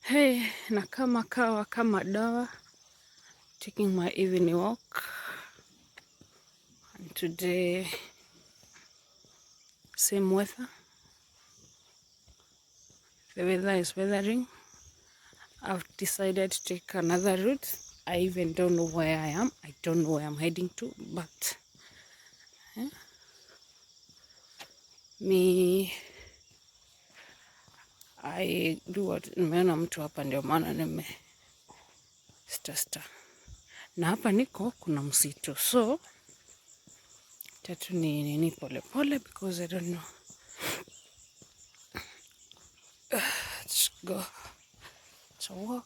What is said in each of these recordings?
Hey, na kama kawa kama dawa, taking my evening walk. And today, same weather. The weather is weathering. I've decided to take another route. I even don't know where I am. I don't know where I'm heading to, but me, I do what nimeona mtu hapa ndio maana nime stasta. Na hapa niko kuna msitu. So, tatu ni pole pole because I don't know. Let's go. So walk.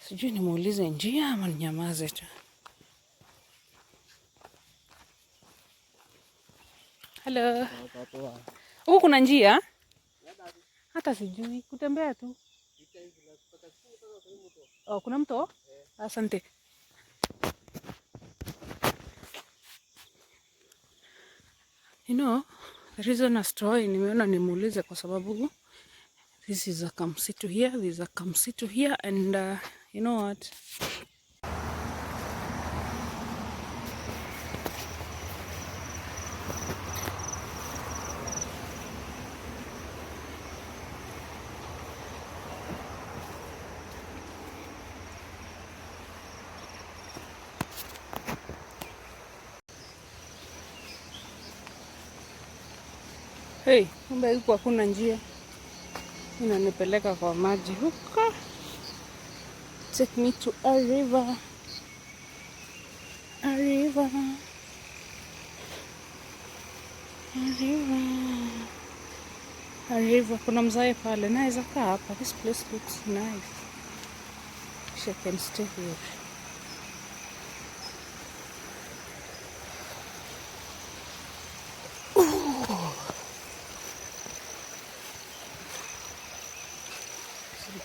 Sijui nimuulize njia ama ninyamaze tu. Hello. Huku kuna njia? Hata sijui kutembea tu. Oh, kuna mto? Asante. You know, the reason I story nimeona nimuulize kwa sababu this is a kamsitu here, this is a kamsitu here, and you know what? Hey, kumbe huko hakuna njia. Inanipeleka kwa maji huko. Take me to a river. A river. A river. A river. Kuna mzae pale. Naweza kaa hapa. This place looks nice. Wish I can stay here.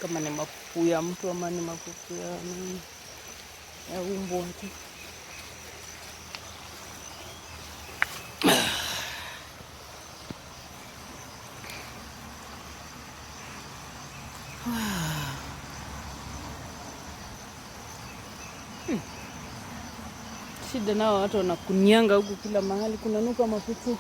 Kama ni mapupu ya mtu ama ni mapupu ya umbwa tu. Shida nao watu wanakunianga huku kila mahali, kunanuka mapupu.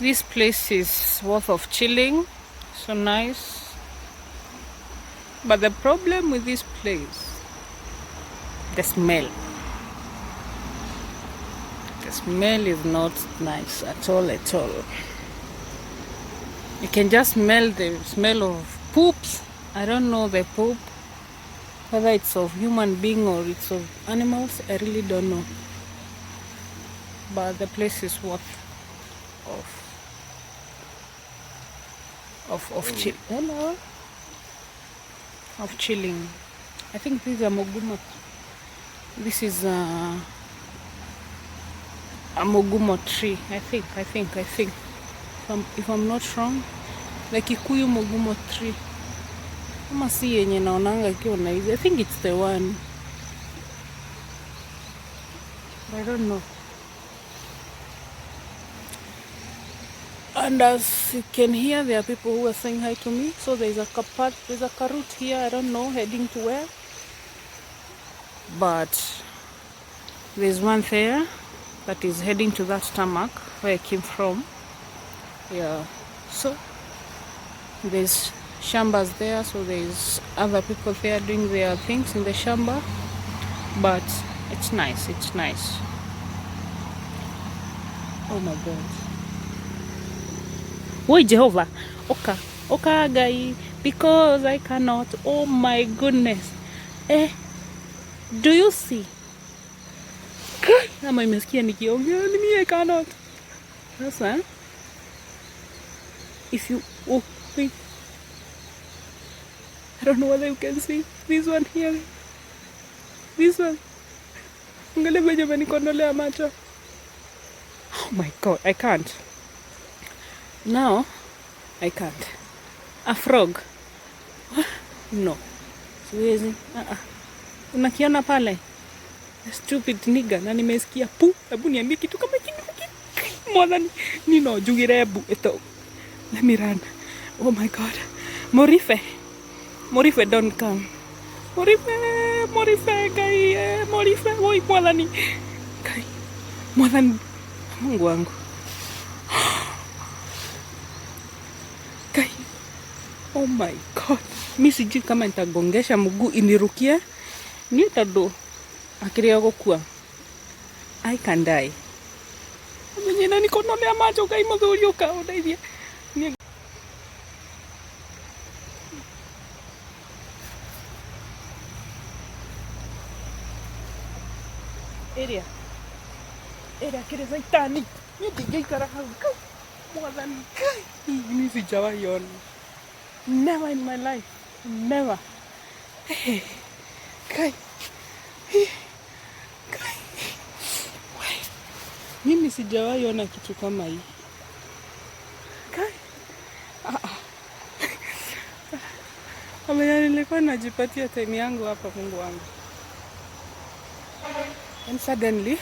This place is worth of chilling, so nice. But the problem with this place, the smell. The smell is not nice at all. You can just smell the smell of poops. I don't know the poop, whether it's of human being or it's of animals. I really don't know. But the place is worth of chilling. I think this is a Mogumo. This is a Mogumo tree. I think. If I'm not wrong, the Kikuyu Mogumo tree. Kama si yenye naonanga ikiwa na hizi. I think it's the one. I don't know. And as you can hear, there are people who are saying hi to me. So there's a route here, I don't know, heading to where. But there's one there that is heading to that tarmac where I came from. Yeah. So there's shambas there, so there's other people there doing their things in the shamba. But it's nice. Oh my God. Woi Jehovah. Oka gai. Because I cannot. Oh my goodness. Do you see? Ama imesikia nikiongea mimi I cannot. Sasa if you wait. I don't know whether you can see this one here. This one. Angalia venye amenikondolea macho. Oh my God, I can't. Now I can't. A frog. No. Siwezi. Unakiona pale? Stupid nigga na nimesikia pu. Hebu niambie kitu kama hiki. Mwana nino jugirebu eto. Let me run. Oh my God. Morife don't come. Morife kai Morife woi mwadhani. Kai. Mwadhani Mungu wangu. Kai. Oh my God. Mimi sijui kama nitagongesha mguu inirukie. Ni tado akiria gukua. I can die. Mwenye nani konolea macho kai muthuri ukaundeithia. Area kile zaitani. Ndingeikara hau. Mwathani kai. Mimi sijawahi ona. Never in my life. Never. Hey. Kai. Kai. Mimi sijawahi ona kitu kama hii. Kai. Amenya nilikuwa najipatia time yangu hapa Mungu wangu. And suddenly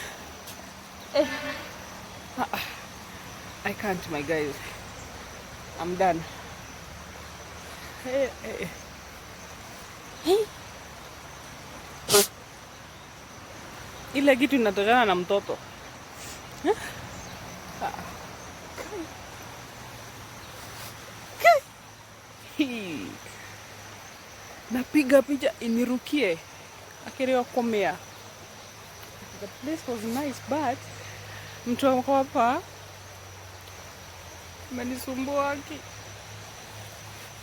I can't, my guys. I'm done. Hey. Ile kitu inatokana na mtoto. Napiga picha inirukie. Akirewa komea. The place was nice, but mtu wako hapa amenisumbua aki.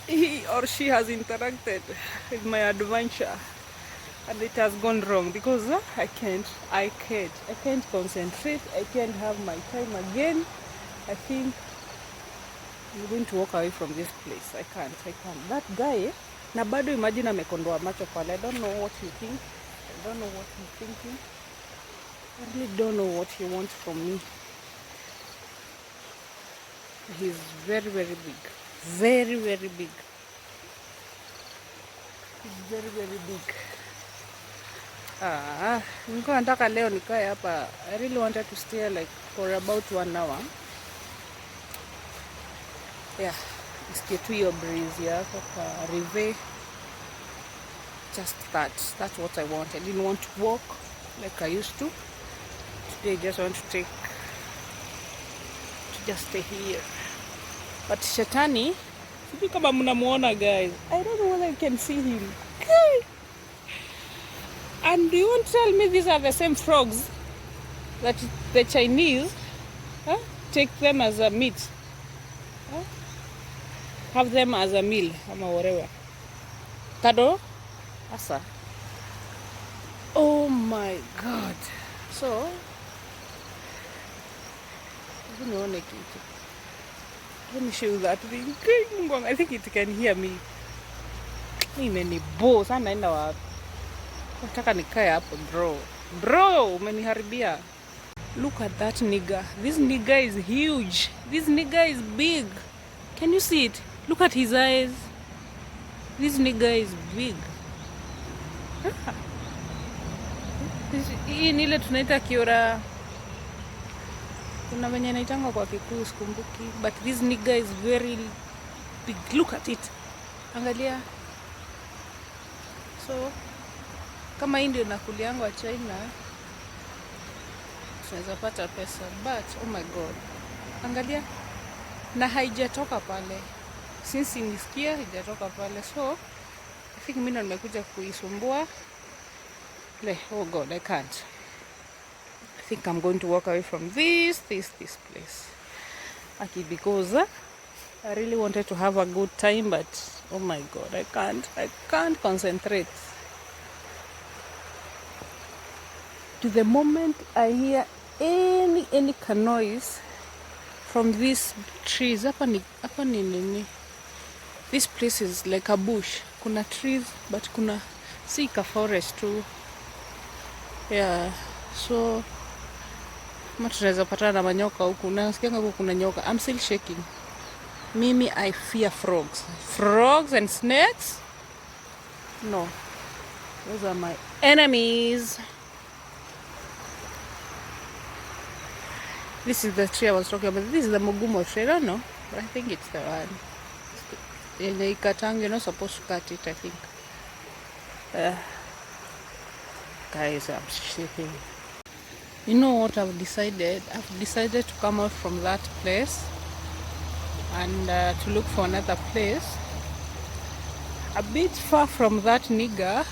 He or she has interacted with my adventure and it has gone wrong because I can't concentrate. I can't have my time again. I think I'm going to walk away from this place. I can't. That guy, na bado imagine amekondoa macho pale. I don't know what you think. I don't know what he's thinking. I really don't know what he wants from me. He's very, very big. Very, very big. He's very, very big. Nilikuwa nataka leo nikae hapa. I really wanted to stay like for about 1 hour. Yeah. Nisikie tu hiyo breeze yako kwa river. Just that. That's what I want. I didn't want to walk like I used to. Today I just want to just stay here. But Shetani, sijui kama mnamuona guys. I don't know whether you can see him. And do you want to tell me these are the same frogs that the Chinese take them as a meat? Have them as a meal or whatever. Tado? Asa. Oh my God. So, let me show you that thing. I think it can hear me. Imenibo sana naenda wapi? Nataka nikae hapo bro, umeniharibia. Look at that nigga. This nigga is huge. This nigga is big. Can you see it? Look at his eyes. This nigga is big. Hii ni ile tunaita kiora. Kuna venye naitanga kwa Kikuyu sikumbuki. But this nigga is very big. Look at it. Angalia. So, kama hii ndio nakuliangu wa China, tunaweza pata pesa. But, oh my God. Angalia. Na haijatoka pale. Since nisikia haijatoka pale. So, I think mimi ndo nimekuja kuisumbua. Oh God, I can't. think I'm going to walk away from this place. Okay, because I really wanted to have a good time, but oh my God, I can't concentrate. To the moment I hear any noise from these trees, hapa ni nini? This place is like a bush. Kuna trees, but kuna si ka forest too. Yeah, so tunaweza patana na manyoka huku. Nasikianga huku kuna nyoka. I'm still shaking. Mimi, I fear frogs. Frogs and snakes? No. Those are my enemies. This is the tree I was talking about. This is the Mugumo tree. I don't know, but I think it's the one. In the Ikatang, you're not supposed to cut it, I think. Guys, I'm shaking. You know what I've decided? I've decided to come out from that place and to look for another place a bit far from that nigger.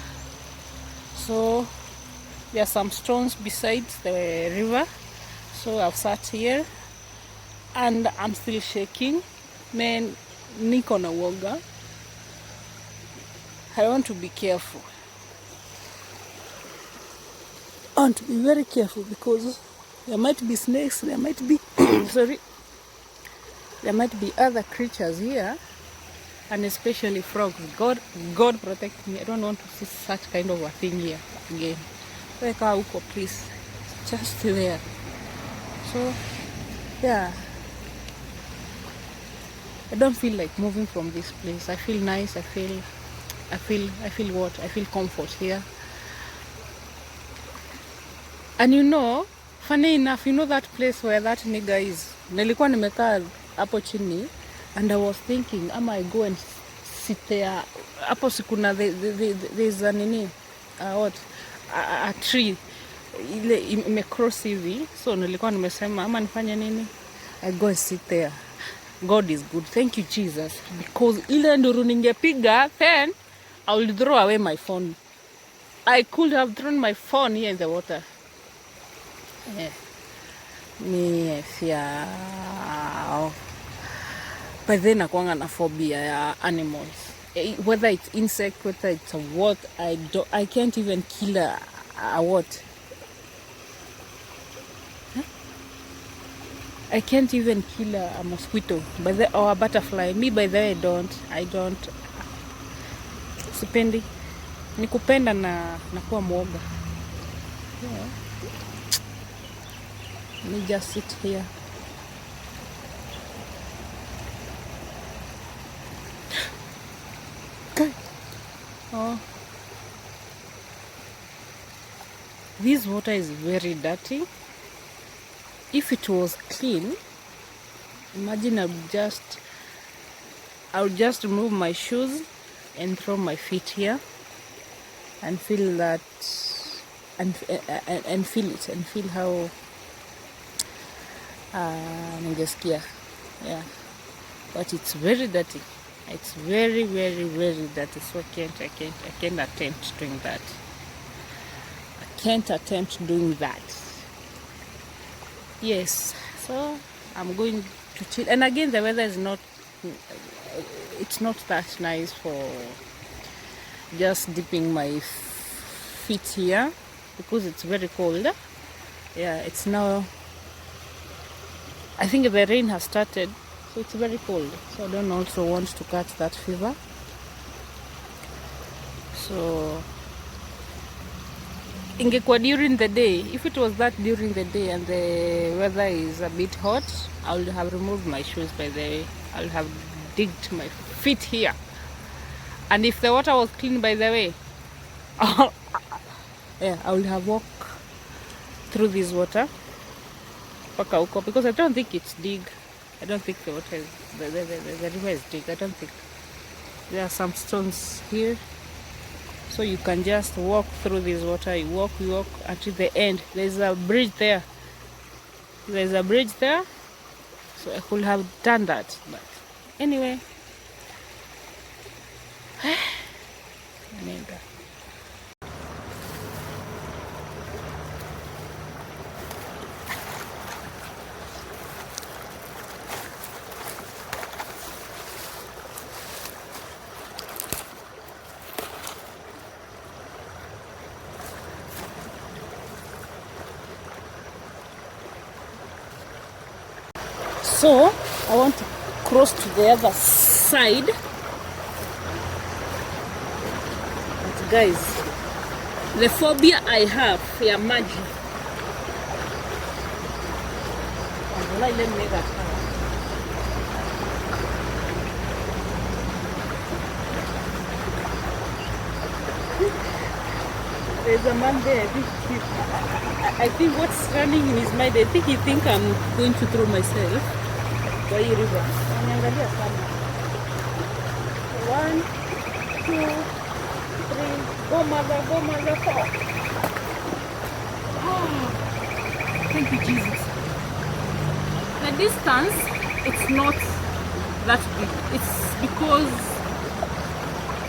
So there are some stones beside the river. So I've sat here and I'm still shaking. Man, niko na woga. I want to be careful. I want to be very careful because there might be snakes, there might be sorry, there might be other creatures here, and especially frogs. God protect me. I don't want to see such kind of a thing here again. Weka huko, please. Just there. So yeah, I don't feel like moving from this place. I feel nice. I feel what? I feel comfort here. And you know, funny enough, you know that place where that nigger is. Nilikuwa nimekaa hapo chini and I was thinking, am I go and sit there? Hapo sikuna there's a nini, a tree ile imecross hivi. So nilikuwa nimesema ama nifanye nini? I go and sit there. God is good. Thank you Jesus, because ile nduru ningepiga, then I will throw away my phone. I could have thrown my phone here in the water. Yeah. Me fear. But then nakuanga na phobia ya animals. Whether it's insect, whether it's a what, I can't even kill a what. I can't even kill a mosquito, or a butterfly. Me, by the way, I don't. Sipendi. Nikupenda na kuwa mwoga. Yeah. Let me just sit here. Okay. Oh. This water is very dirty. If it was clean, imagine I would just remove my shoes and throw my feet here and feel that and feel it and feel how ningeskia. Yeah, but it's very dirty. It's very, very, very dirty. So I can't attempt doing that. I can't attempt doing that. Yes, so I'm going to chill. And again, the weather is it's not that nice for just dipping my feet here because it's very cold. Yeah, it's now, I think the rain has started, so it's very cold. So I don't also want to catch that fever. So ingekuwa during the day, if it was that during the day and the weather is a bit hot, I would have removed my shoes. By the way, I would have digged my feet here. And if the water was clean, by the way, yeah, I would have walked through this water because I don't think it's dig. I don't think the water is, the river is dig. I don't think. There are some stones here, so you can just walk through this water. You walk until the end. There's a bridge there. So I could have done that, but anyway. Nenda. So I want to cross to the other side. But guys, the phobia I have ya maji. There's a man there. I think what's running in his mind, I think he thinks I'm going to throw myself by the river. 1, 2, 3. Go mother, go. Oh, thank you, Jesus. The distance, it's not that big. It's because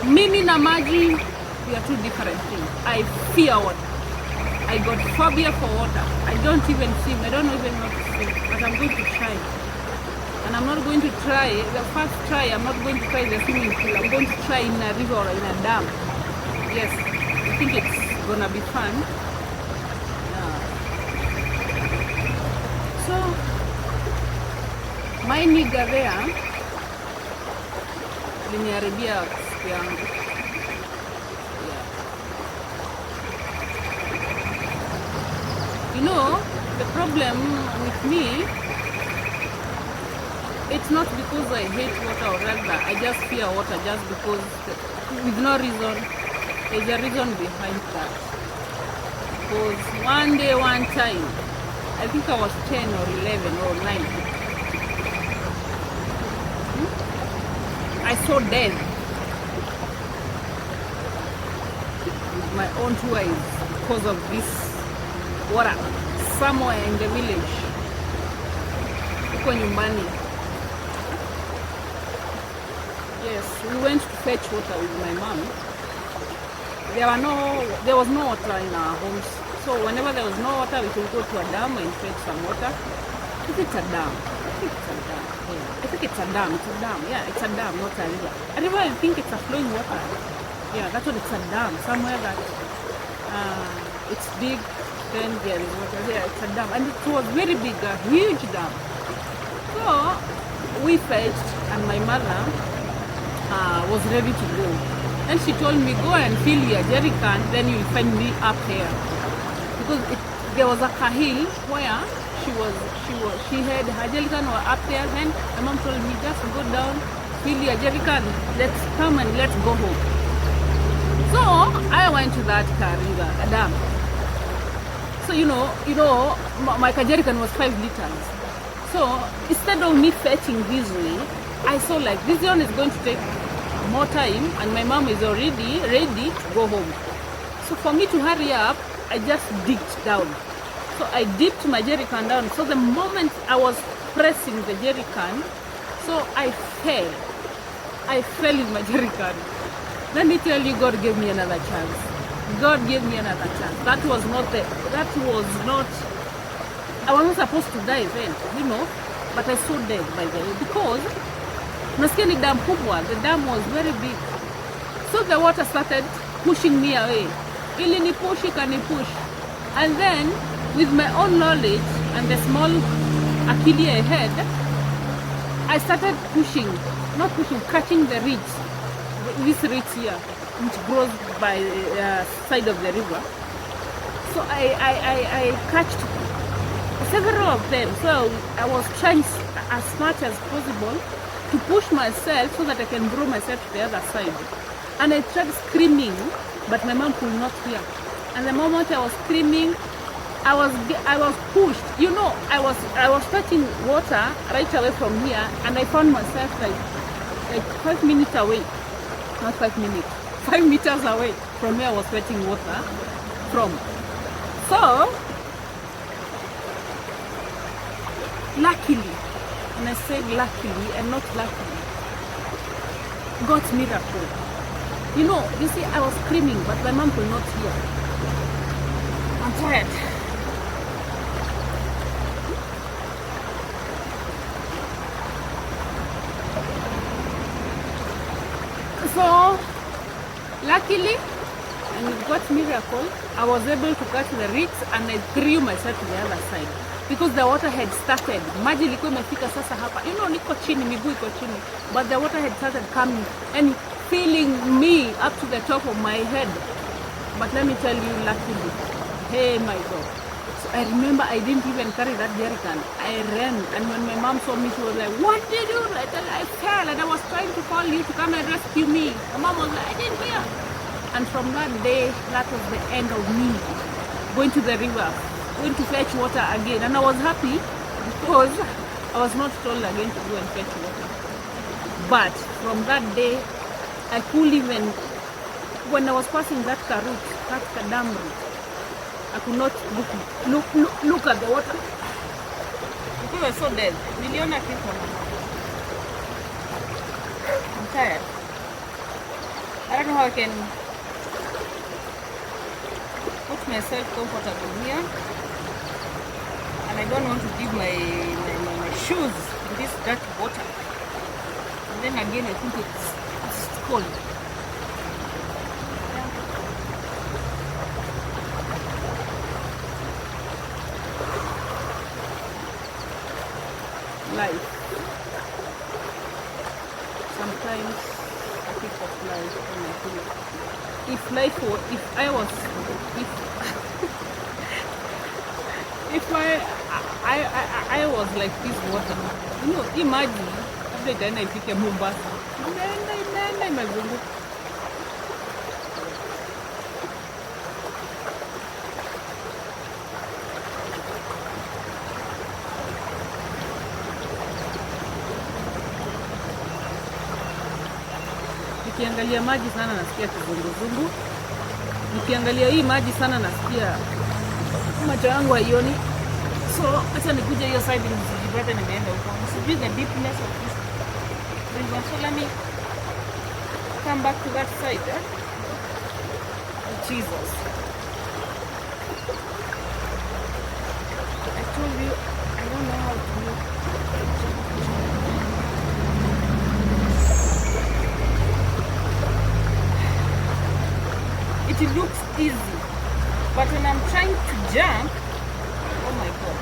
mimi na maji, we are two different things. I fear water. I got phobia for water. I don't even swim. I don't even know how to swim. But I'm going to try. And I'm not going to try, the first try, I'm not going to try the swimming pool. I'm going to try in a river or in a dam. Yes, I think it's gonna be fun. So, my nigga there, liniharibia siku yangu. You know, the problem with me, it's not because I hate water or rather I just fear water just because with no reason. There's a reason behind that. Because one day, one time, I think I was 10 or 11 or 9. I saw death with my own two eyes because of this water somewhere in the village. Huko nyumbani. Yes, we went to fetch water with my mom. There was no water in our homes. So whenever there was no water, we could go to a dam and fetch some water. I think it's a dam. Yeah. I think it's a dam. It's a dam. Yeah, it's a dam, not a river. A river, I think it's a flowing water. Yeah, that's what it's a dam. Somewhere that it's big, then there is water. Yeah, it's a dam. And it was very big, a huge dam. So we fetched, and my mother was ready to go. And she told me, go and fill your jerry can, then you'll find me up here. Because there was a hill where she had her jerry can were up there. Then my mom told me, just go down, fill your jerry can, let's come and let's go home. So I went to that river, dam. So you know, my jerry can was 5 liters. So instead of me fetching this way, I saw like this one is going to take more time and my mom is already ready to go home. So for me to hurry up, I just dipped down. So I dipped my jerry can down. So the moment I was pressing the jerry can, so I fell in my jerry can. Let me tell you, God gave me another chance. God gave me another chance. That was not, I wasn't supposed to die then, you know, but I saw dead by the way, because nasikia ni dam kubwa, the dam was very big. So the water started pushing me away. Ili ni push, ikani push. And then, with my own knowledge and the small akili I had, I started catching the reeds. This reeds here, which grows by the side of the river. So I catched several of them. So I was trying as much as possible to push myself so that I can draw myself to the other side. And I tried screaming, but my mom could not hear. And the moment I was screaming, I was pushed. You know, I was touching water right away from here, and I found myself like 5 minutes away. Not 5 minutes. 5 meters away from where I was fetching water from. So luckily, and I said luckily and not luckily, God's miracle. You know, you see, I was screaming, but my mom could not hear. I'm tired. So, luckily, and with God's miracle, I was able to catch the reeds and I threw myself to the other side. because the water had started. Maji ilikuwa imefika sasa hapa. You know, niko chini, miguu iko chini. But the water had started coming and filling me up to the top of my head. But let me tell you, luckily, hey my God. So I remember I didn't even carry that jerrycan. I ran, and when my mom saw me, she was like, "What did you do?" I fell, and I was trying to call you to come and rescue me. My mom was like, "I didn't hear." And from that day, that was the end of me going to the river, going to fetch water again. And I was happy because I was not told again to go and fetch water. But from that day, I couldn't even, when I was passing that route, that dam route, I could not look at the water. Because I was so dead. Niliona kitu. I'm tired. I don't know how I can put myself comfortable here, and I don't want to give my shoes in this dirty water. And then again, I think it's cold. Life. Sometimes I think of life and I think if I was like this water, you know, imagine every day I pick a Mombasa, nenda imezunguka. Nikiangalia maji sana nasikia kizunguzungu. Nikiangalia hii maji sana nasikia macho yangu haioni. So acha nikuje hiyo side nisijipate nimeenda huko. Msijui the deepness of this river. So let me come back to that side. Jesus. I told you I don't know how to look. It looks easy, but when I'm trying to jump, oh my God.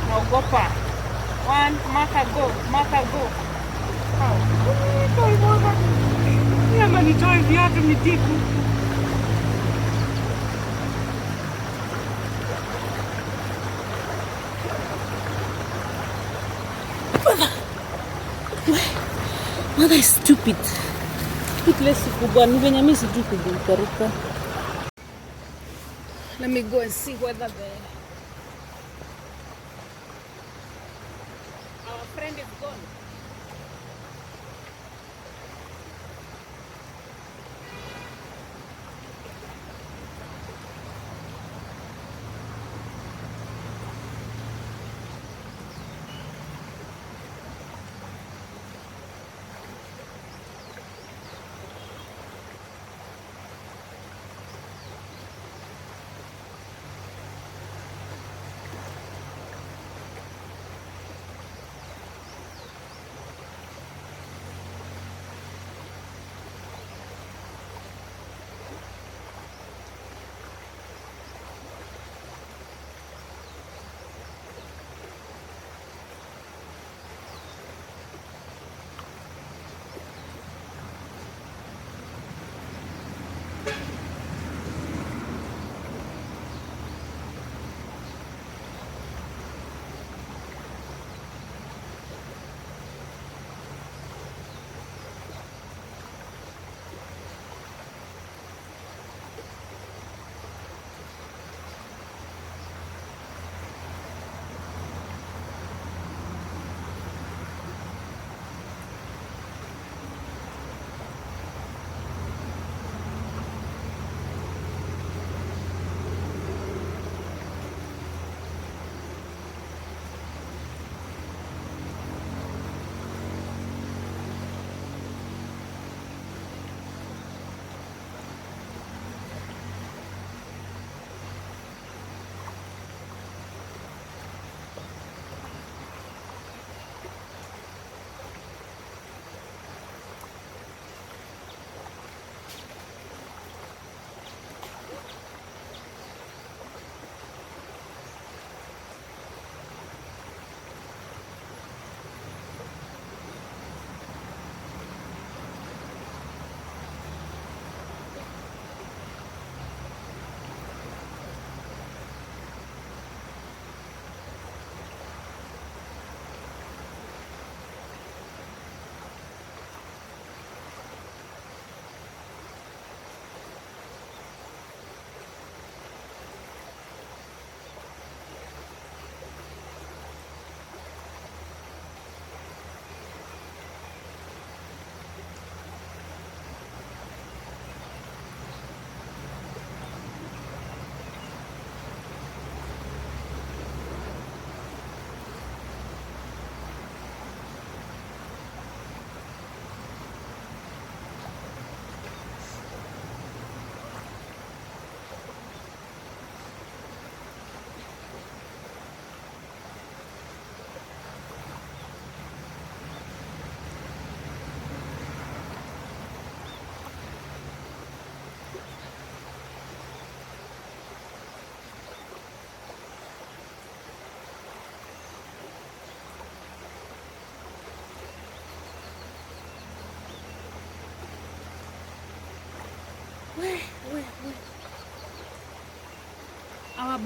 Naogopa. One, marker go. Nyama nitoe viatu mitipu. Mother is stupid. Lesi kubwa ni venye mimi sijui kuruka. Let me go and see whether our friend is gone.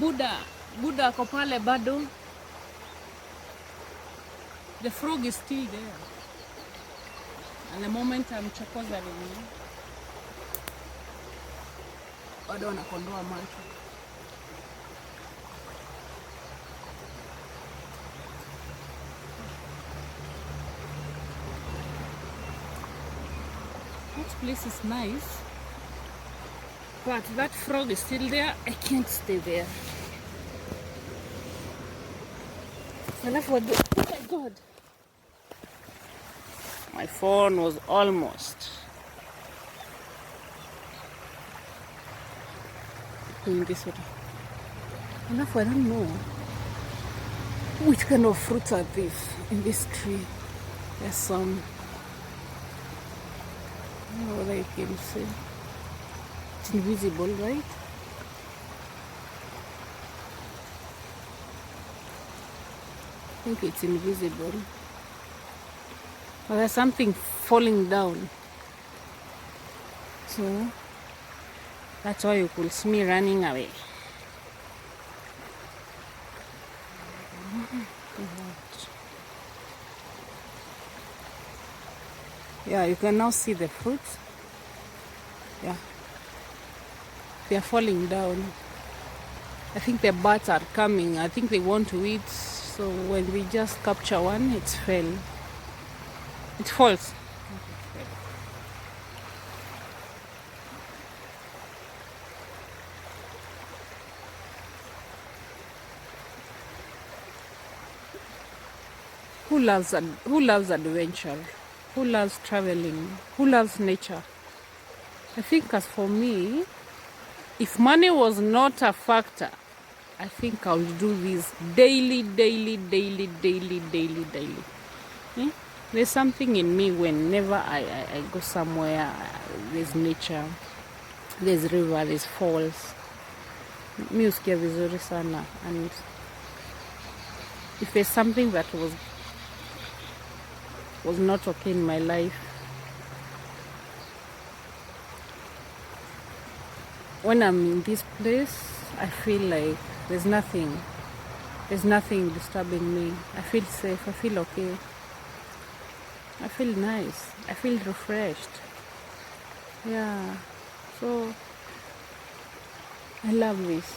Buddha ako pale bado. The frog is still there. And the moment chokoza nini, bado wanakondoa macho. That place is nice, but that frog is still there. I can't stay there. Oh my God. My phone was almost going this way. Enough, I don't know which kind of fruits are these in this tree. There's some, I don't know whether you can see. It's invisible, right? I think it's invisible. But there's something falling down. So that's why you could see me running away. Yeah, you can now see the fruits. Yeah, they are falling down. I think the birds are coming. I think they want to eat. So when we just capture one, it fell. It falls. Who loves adventure? Who loves traveling? Who loves nature? I think as for me, if money was not a factor, I think I would do this daily. There's something in me whenever I go somewhere, there's nature, there's river, there's falls. Mi husikia vizuri sana. And if there's something that was not okay in my life, when I'm in this place, I feel like there's nothing disturbing me. I feel safe, I feel okay, I feel nice, I feel refreshed. Yeah, so I love this,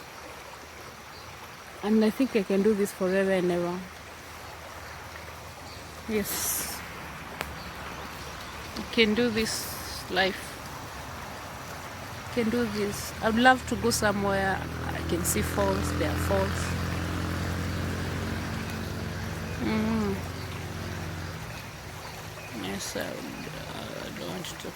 and I think I can do this forever and ever. Yes, I can do this life. Can do this. I'd love to go somewhere I can see falls. There are falls. Yes, I don't want to.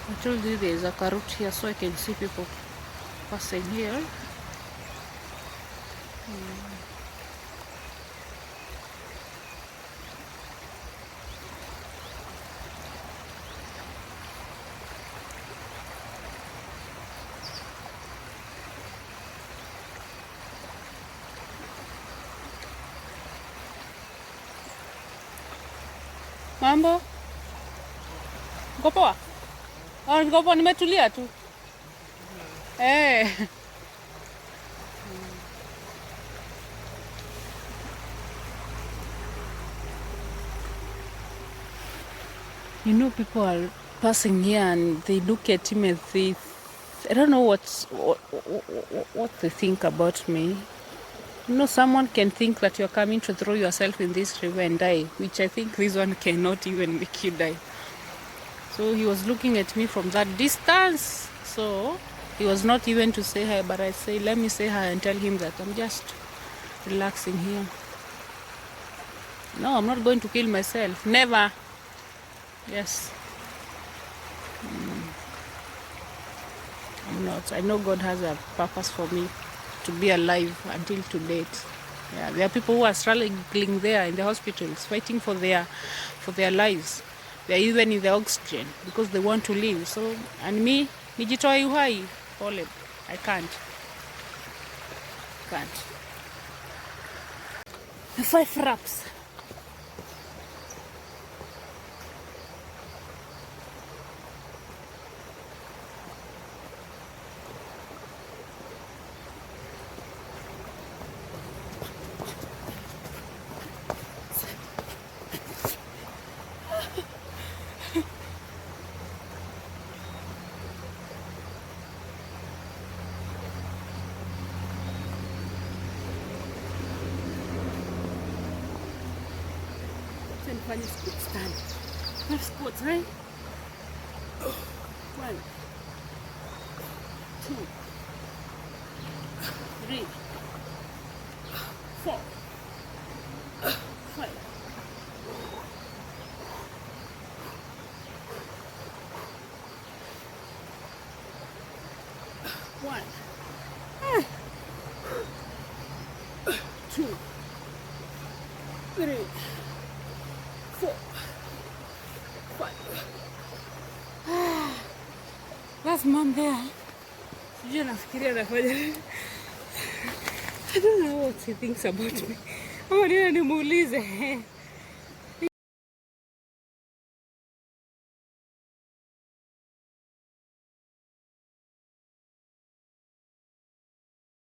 I told you there's a carrot here, so I can see people passing here. Mambo? Uko poa? Oh, niko poa, nimetulia tu. You know, people are passing here and they look at him and they, I don't know what they think about me. You know, someone can think that you're coming to throw yourself in this river and die, which I think this one cannot even make you die. So he was looking at me from that distance. So he was not even to say hi, but I say, let me say hi and tell him that I'm just relaxing here. No, I'm not going to kill myself. Never. Yes. I'm not. I know God has a purpose for me to be alive until to date. Yeah, there are people who are struggling there in the hospitals, fighting for their lives. They are even in the oxygen because they want to live. So, and me, nijitoa uhai, pole, I can't. The 5 wraps. tufanye squats tano. 5 squats, right? 1, 2, 3, 4, 5. One, 2, 3, 4, 5. Last man there. Sijui nafikiria nafanya. I don't know what he thinks about me. Nimuulize.